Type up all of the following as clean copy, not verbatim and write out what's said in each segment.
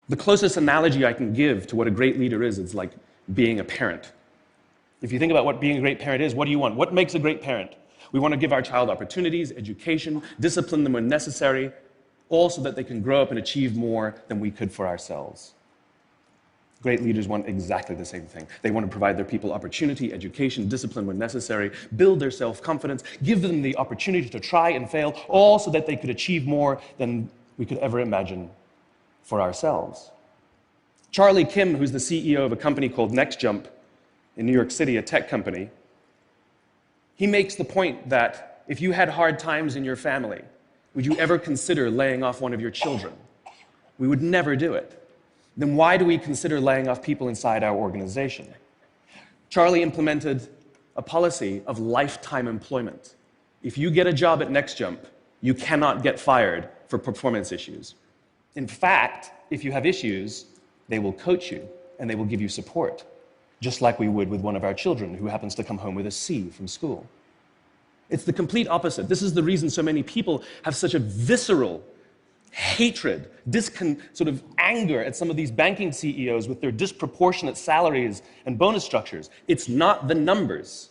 The closest analogy I can give to what a great leader is, it's like being a parent. If you think about what being a great parent is, what do you want? What makes a great parent? We want to give our child opportunities, education, discipline them when necessary, all so that they can grow up and achieve more than we could for ourselves. Great leaders want exactly the same thing. They want to provide their people opportunity, education, discipline when necessary, build their self-confidence, give them the opportunity to try and fail, all so that they could achieve more than we could ever imagine for ourselves. Charlie Kim, who's the CEO of a company called NextJump in New York City, a tech company, he makes the point that if you had hard times in your family, would you ever consider laying off one of your children? We would never do it. Then why do we consider laying off people inside our organization? Charlie implemented a policy of lifetime employment. If you get a job at NextJump, you cannot get fired for performance issues. In fact, if you have issues, they will coach you and they will give you support, just like we would with one of our children who happens to come home with a C from school. It's the complete opposite. This is the reason so many people have such a visceral hatred, sort of anger at some of these banking CEOs with their disproportionate salaries and bonus structures. It's not the numbers.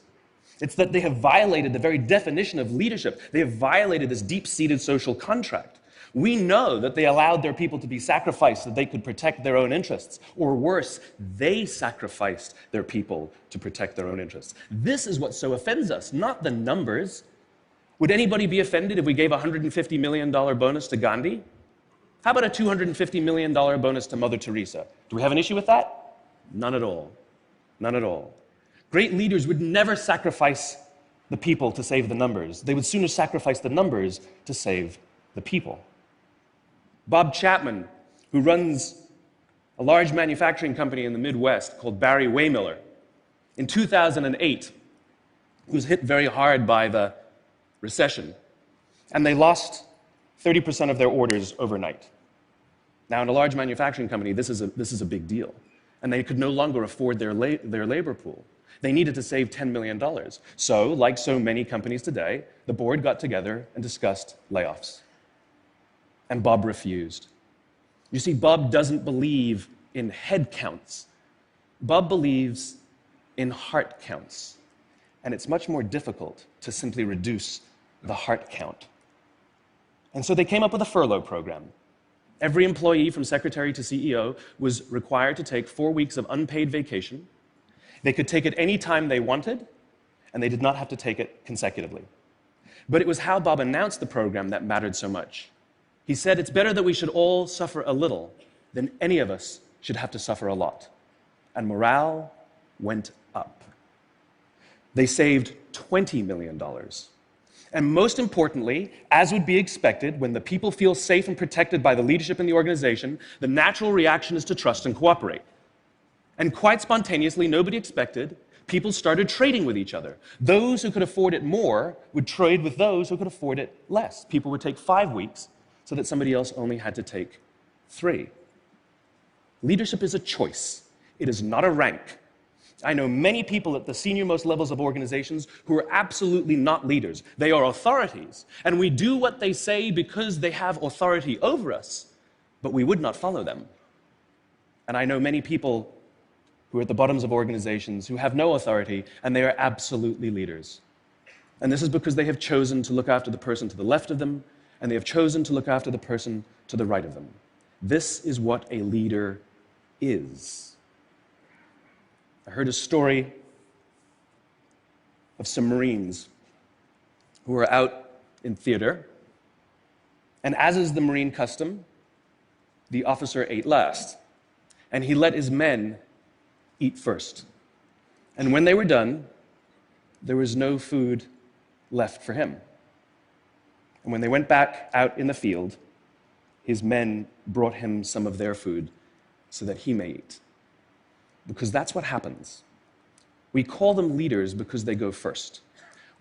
It's that they have violated the very definition of leadership. They have violated this deep-seated social contract. We know that they allowed their people to be sacrificed so that they could protect their own interests. Or worse, they sacrificed their people to protect their own interests. This is what so offends us, not the numbers. Would anybody be offended if we gave a $150 million bonus to Gandhi? How about a $250 million bonus to Mother Teresa? Do we have an issue with that? None at all. None at all. Great leaders would never sacrifice the people to save the numbers. They would sooner sacrifice the numbers to save the people. Bob Chapman, who runs a large manufacturing company in the Midwest called Barry Waymiller, in 2008, he was hit very hard by the recession, and they lost 30% of their orders overnight. Now, in a large manufacturing company, this is a big deal, and they could no longer afford their labor pool. They needed to save $10 million. So, like so many companies today, the board got together and discussed layoffs. And Bob refused. You see, Bob doesn't believe in head counts. Bob believes in heart counts. And it's much more difficult to simply reduce the heart count. And so they came up with a furlough program. Every employee from secretary to CEO was required to take 4 weeks of unpaid vacation. They could take it any time they wanted, and they did not have to take it consecutively. But it was how Bob announced the program that mattered so much. He said, it's better that we should all suffer a little than any of us should have to suffer a lot. And morale went up. They saved $20 million. And most importantly, as would be expected, when the people feel safe and protected by the leadership in the organization, the natural reaction is to trust and cooperate. And quite spontaneously, nobody expected, people started trading with each other. Those who could afford it more would trade with those who could afford it less. People would take 5 weeks so that somebody else only had to take 3. Leadership is a choice. It is not a rank. I know many people at the senior-most levels of organizations who are absolutely not leaders. They are authorities, and we do what they say because they have authority over us, but we would not follow them. And I know many people who are at the bottoms of organizations who have no authority, and they are absolutely leaders. And this is because they have chosen to look after the person to the left of them, and they have chosen to look after the person to the right of them. This is what a leader is. I heard a story of some Marines who were out in theater, and as is the Marine custom, the officer ate last, and he let his men eat first. And when they were done, there was no food left for him. And when they went back out in the field, his men brought him some of their food so that he may eat. Because that's what happens. We call them leaders because they go first.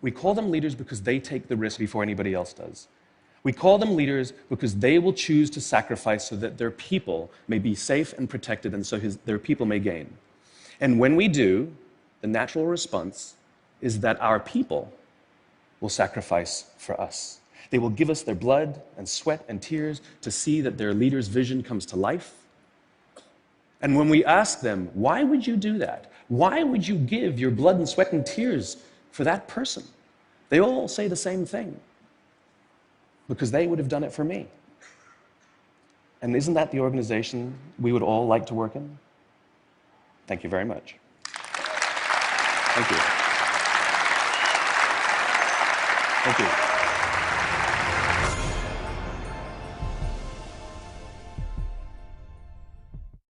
We call them leaders because they take the risk before anybody else does. We call them leaders because they will choose to sacrifice so that their people may be safe and protected and so their people may gain. And when we do, the natural response is that our people will sacrifice for us. They will give us their blood and sweat and tears to see that their leader's vision comes to life. And when we ask them, why would you do that? Why would you give your blood and sweat and tears for that person? They all say the same thing. Because they would have done it for me. And isn't that the organization we would all like to work in? Thank you very much. Thank you. Thank you.